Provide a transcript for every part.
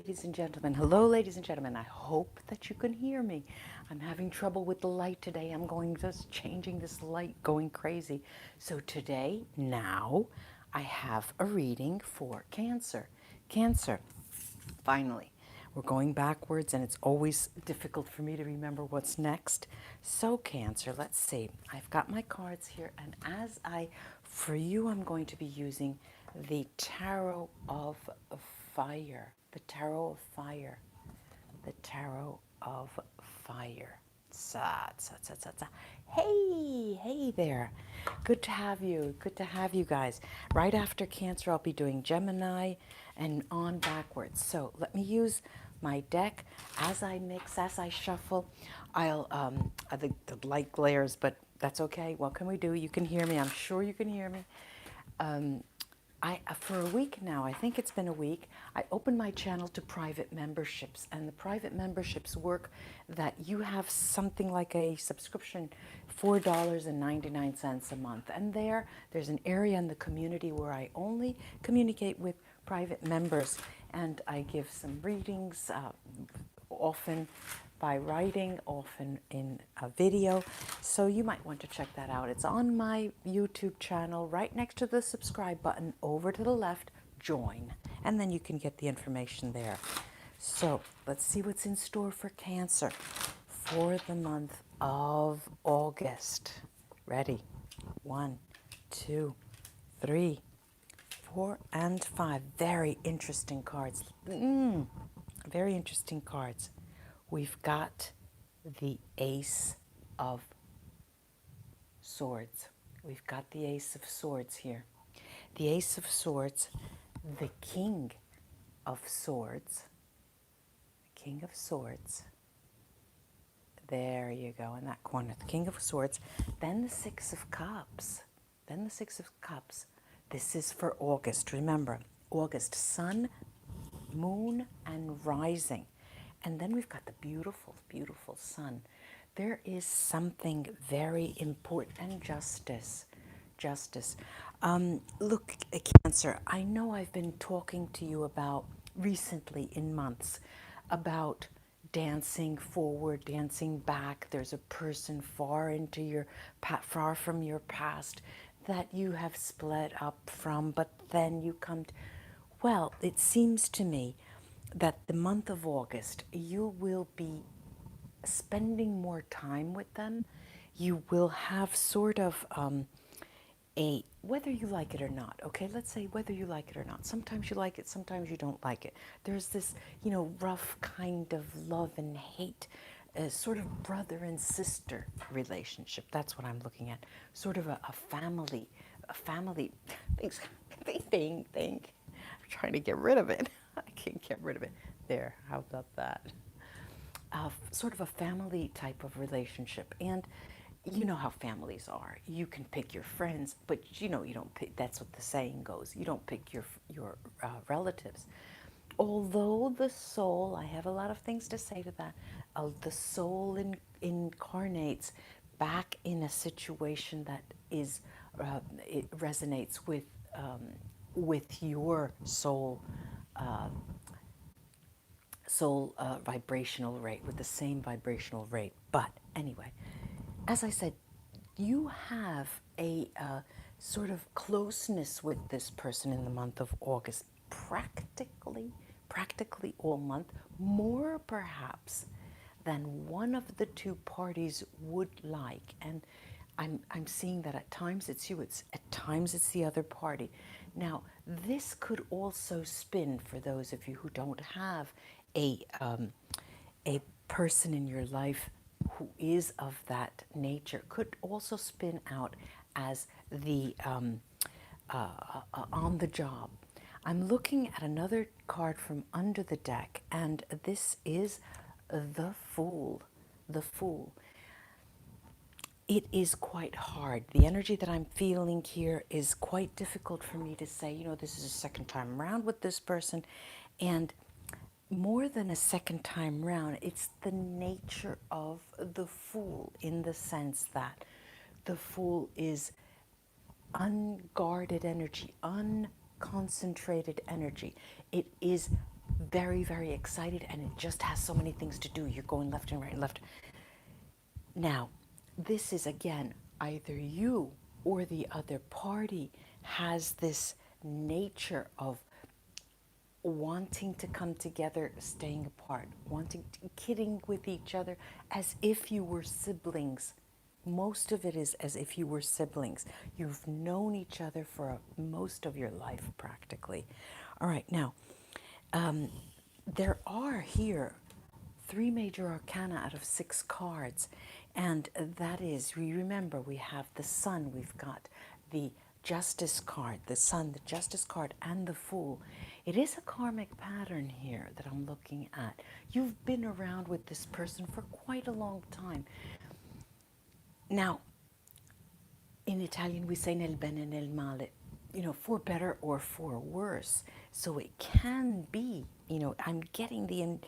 Ladies and gentlemen, hello ladies and gentlemen. I hope that you can hear me. I'm having trouble with the light today. I'm going just changing this light, going crazy. So today, now, I have a reading for Cancer. Cancer, finally. We're going backwards and it's always difficult for me to remember what's next. So Cancer, let's see. I've got my cards here, and for you, I'm going to be using the Tarot of Fire. The Tarot of Fire. The Tarot of Fire. Sa, sa, sa, sa, sa. Hey, hey there. Good to have you. Good to have you guys. Right after Cancer, I'll be doing Gemini and on backwards. So let me use my deck as I mix, as I shuffle. I think the light glares, but that's okay. What can we do? You can hear me. I'm sure you can hear me. For a week now, I think it's been a week, I opened my channel to private memberships, and the private memberships work that you have something like a subscription, $4.99 a month. And there's an area in the community where I only communicate with private members, and I give some readings, often by writing, often in a video. So you might want to check that out. It's on my YouTube channel, right next to the subscribe button, over to the left, join. And then you can get the information there. So let's see what's in store for Cancer for the month of August. Ready? 1, 2, 3, 4, and 5. Very interesting cards. Very interesting cards. We've got the Ace of Swords. We've got the Ace of Swords here. The Ace of Swords, the King of Swords, the King of Swords. There you go, in that corner, the King of Swords. Then the Six of Cups. Then the Six of Cups. This is for August. Remember, August, Sun, Moon, and Rising. And then we've got the beautiful, beautiful Sun. There is something very important, and justice. Justice. Look, Cancer, I know I've been talking to you about recently in months about dancing forward, dancing back. There's a person far from your past that you have split up from, but then you come to, well, it seems to me that the month of August, you will be spending more time with them. You will have sort of whether you like it or not, okay? Let's say whether you like it or not. Sometimes you like it, sometimes you don't like it. There's this, rough kind of love and hate, sort of brother and sister relationship. That's what I'm looking at. Sort of a family, thing. I'm trying to get rid of it. I can't get rid of it. There, how about that? Sort of a family type of relationship. And you know how families are. You can pick your friends, but you don't pick, that's what the saying goes. You don't pick your relatives. Although the soul, I have a lot of things to say to that, the soul incarnates back in a situation that is, it resonates with your soul vibrational rate, with the same vibrational rate. But anyway, as I said, you have a sort of closeness with this person in the month of August, practically all month, more perhaps than one of the two parties would like. And I'm seeing that at times it's you, at times it's the other party. Now, this could also spin for those of you who don't have a person in your life who is of that nature, could also spin out as the on the job. I'm looking at another card from under the deck, and this is the Fool. The Fool. It is quite hard. The energy that I'm feeling here is quite difficult for me to say, this is a second time around with this person. And more than a second time round, it's the nature of the Fool, in the sense that the Fool is unguarded energy, unconcentrated energy. It is very, very excited, and it just has so many things to do. You're going left and right and left. Now, this is again, either you or the other party has this nature of wanting to come together, staying apart, kidding with each other as if you were siblings. Most of it is as if you were siblings. You've known each other for most of your life, practically. All right, now, there are here 3 major arcana out of 6 cards, and that is, we remember we have the Sun, we've got the Justice card, the Sun, the Justice card, and the Fool. It is a karmic pattern here that I'm looking at. You've been around with this person for quite a long time. Now, in Italian, we say nel bene e nel male, for better or for worse. So it can be, I'm getting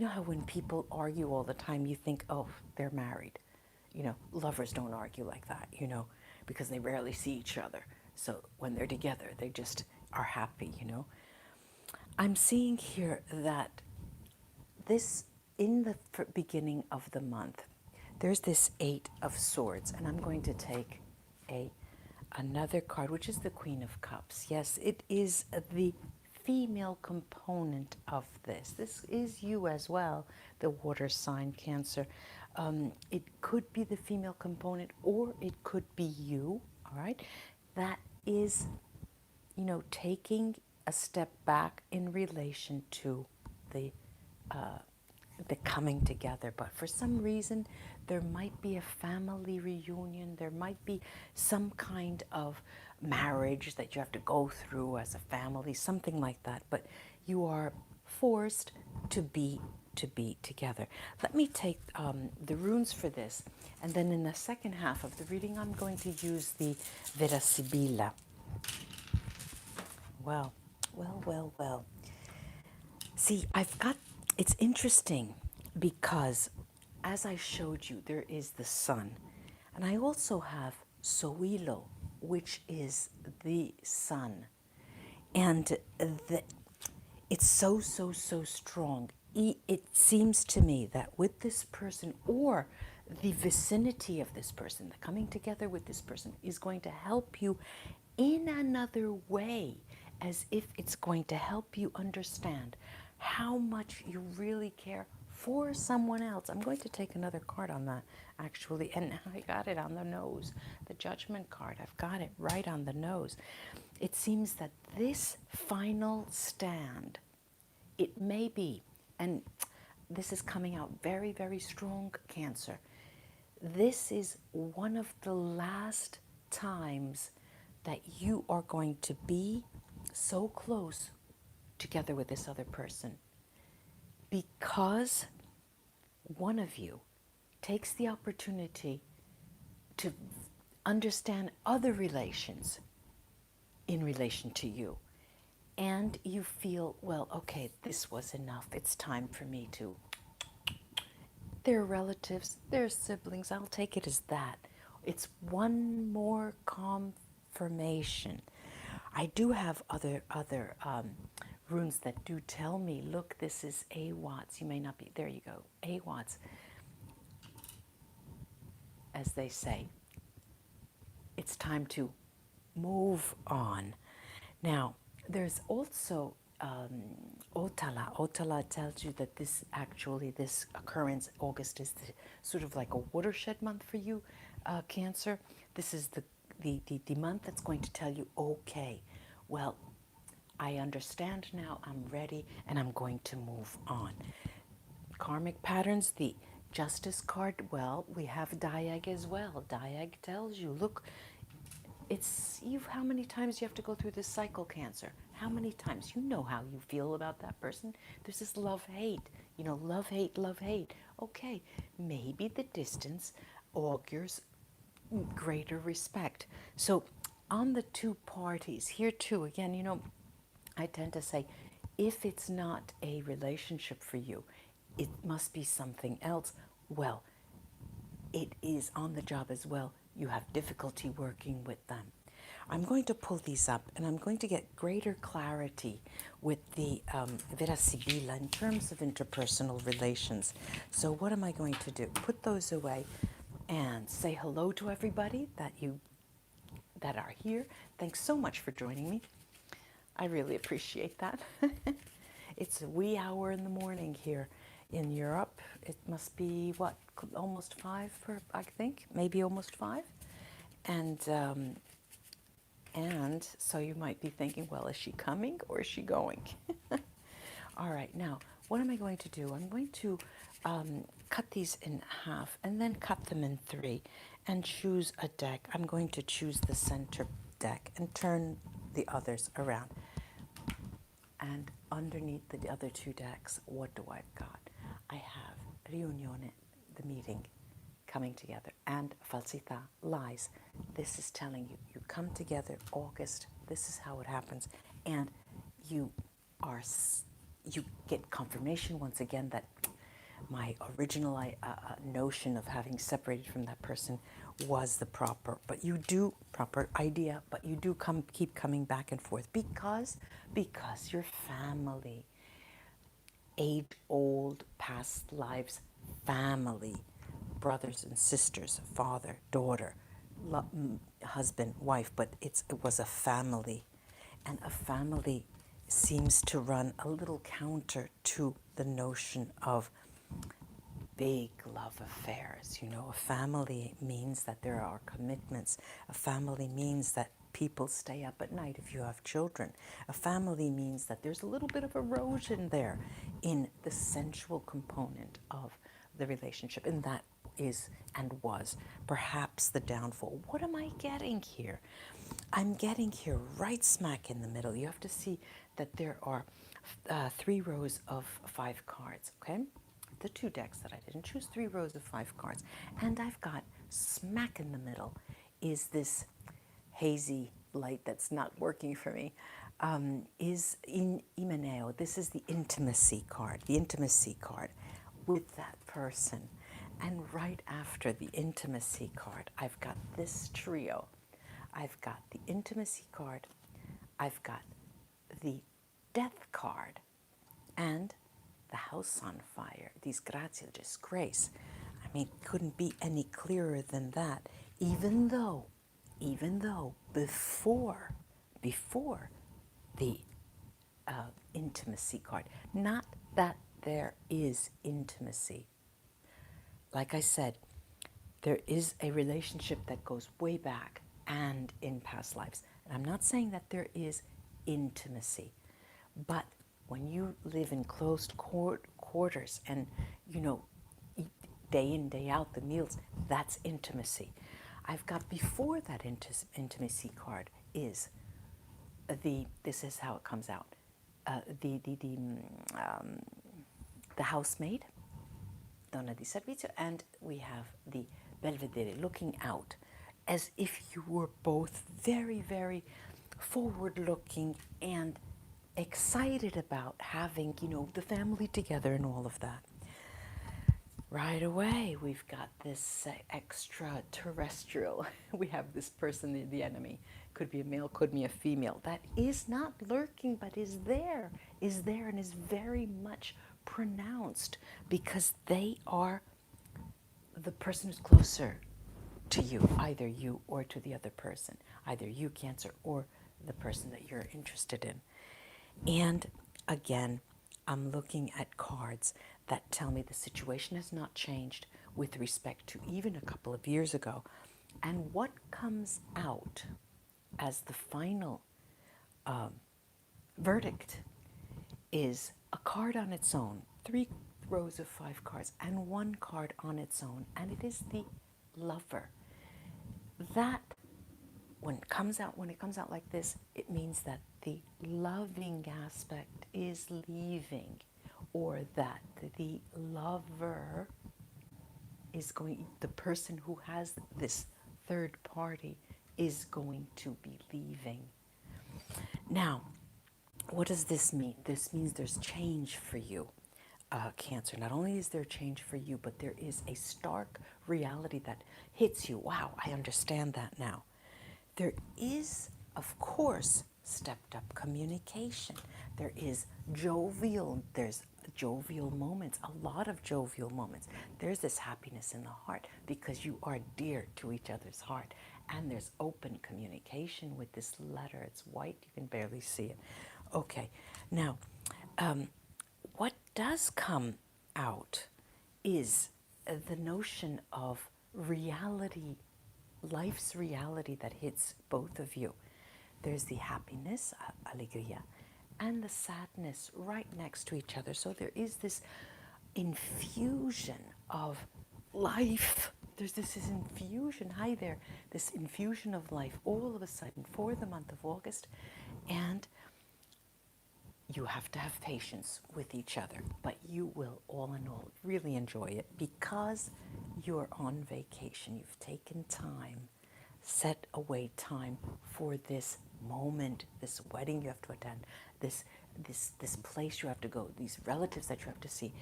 how when people argue all the time, you think, oh, they're married. Lovers don't argue like that, because they rarely see each other. So when they're together, they just are happy, I'm seeing here that this, in the beginning of the month, there's this 8 of Swords, and I'm going to take another card, which is the Queen of Cups. Yes, it is the female component of this. This is you as well, the water sign, Cancer. It could be the female component, or it could be you, all right? That is, taking a step back in relation to the coming together. But for some reason, there might be a family reunion. There might be some kind of marriage that you have to go through as a family, something like that. But you are forced to be together. Let me take the runes for this, and then in the second half of the reading, I'm going to use the VERA SIBILLA. Well. See, it's interesting because as I showed you, there is the Sun, and I also have Soilo, which is the Sun, and it's so strong. It seems to me that with this person, or the vicinity of this person, the coming together with this person, is going to help you in another way, as if it's going to help you understand how much you really care for someone else. I'm going to take another card on that, actually, and I got it on the nose. The Judgment card, I've got it right on the nose. It seems that this final stand, it may be, and this is coming out very, very strong, Cancer. This is one of the last times that you are going to be so close together with this other person, because one of you takes the opportunity to understand other relations in relation to you, and you feel, well, okay, this was enough. It's time for me to. They're relatives, they're siblings. I'll take it as that. It's one more confirmation. I do have other runes that do tell me, look, this is A Watts. You may not be, there you go, A Watts, as they say. It's time to move on. Now, there's also Otala. Otala tells you that this occurrence, August, is sort of like a watershed month for you, Cancer. This is the month that's going to tell you, okay, well, I understand now, I'm ready, and I'm going to move on. Karmic patterns, the Justice card, well, we have Diag as well. Diag tells you, look, how many times you have to go through this cycle, Cancer? How many times? You know how you feel about that person. There's this love-hate, love-hate, love-hate. Okay, maybe the distance augurs greater respect. So on the two parties, here too, again, I tend to say, if it's not a relationship for you, it must be something else. Well, it is on the job as well. You have difficulty working with them. I'm going to pull these up and I'm going to get greater clarity with the VERA SIBILLA in terms of interpersonal relations. So what am I going to do? Put those away and say hello to everybody that are here. Thanks so much for joining me. I really appreciate that. It's a wee hour in the morning here in Europe. It must be, what, almost 5, I think, maybe almost 5. And so you might be thinking, well, is she coming or is she going? All right, now, what am I going to do? I'm going to cut these in half and then cut them in 3 and choose a deck. I'm going to choose the center deck and turn the others around. And underneath the other 2 decks, what do I've got? I have riunione, the meeting, coming together, and falsità, lies. This is telling you, you come together, August, this is how it happens. And you get confirmation once again that my original notion of having separated from that person was the proper idea, but you do keep coming back and forth because your family, age-old, past lives, family, brothers and sisters, father, daughter, husband, wife, but it was a family, and a family seems to run a little counter to the notion of big love affairs. You know, a family means that there are commitments. A family means that people stay up at night if you have children. A family means that there's a little bit of erosion there in the sensual component of the relationship, and that is and was perhaps the downfall. What am I getting here? I'm getting here right smack in the middle. You have to see that there are 3 rows of 5 cards, okay? The 2 decks that I didn't choose, 3 rows of 5 cards. And I've got smack in the middle is this hazy light that's not working for me, is in Imeneo. This is the intimacy card with that person. And right after the intimacy card, I've got this trio. I've got the intimacy card, I've got the death card, and the house on fire, disgrazia, disgrace. I mean, couldn't be any clearer than that, even though before the intimacy card, not that there is intimacy. Like I said, there is a relationship that goes way back and in past lives. And I'm not saying that there is intimacy, but when you live in closed quarters and, you know, eat day in, day out the meals, that's intimacy. I've got before that intimacy card is this is how it comes out, the housemaid, donna di servizio, and we have the belvedere, looking out, as if you were both very, very forward-looking and excited about having, you know, the family together and all of that. Right away, we've got this extraterrestrial. We have this person, the enemy. Could be a male, could be a female. That is not lurking, but is there, and is very much pronounced because they are the person who's closer to you, either you or to the other person, either you, Cancer, or the person that you're interested in. And again, I'm looking at cards that tell me the situation has not changed with respect to even a couple of years ago. And what comes out as the final verdict is a card on its own, 3 rows of 5 cards, and 1 card on its own, and it is the Lover. That, when it comes out like this, it means that the loving aspect is leaving, or that the lover is going, the person who has this third party is going to be leaving. Now, what does this mean? This means there's change for you, Cancer. Not only is there change for you, but there is a stark reality that hits you. Wow, I understand that now. There is of course, stepped up communication. There's jovial moments, a lot of jovial moments. There's this happiness in the heart because you are dear to each other's heart. And there's open communication with this letter. It's white, you can barely see it. Okay, now, what does come out is the notion of reality, life's reality that hits both of you. There's the happiness, alegría, and the sadness right next to each other. So there is this infusion of life. There's this infusion, hi there, this infusion of life all of a sudden for the month of August. And you have to have patience with each other, but you will, all in all, really enjoy it because you're on vacation. You've taken time, set away time for this moment, this wedding you have to attend, this place you have to go, these relatives that you have to see.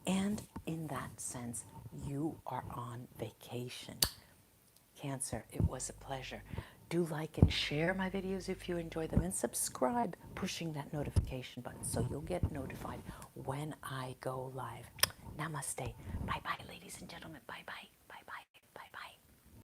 And in that sense, you are on vacation. Cancer, it was a pleasure. Do like and share my videos if you enjoy them, and subscribe, pushing that notification button so you'll get notified when I go live. Namaste. Bye-bye, ladies and gentlemen. Bye-bye.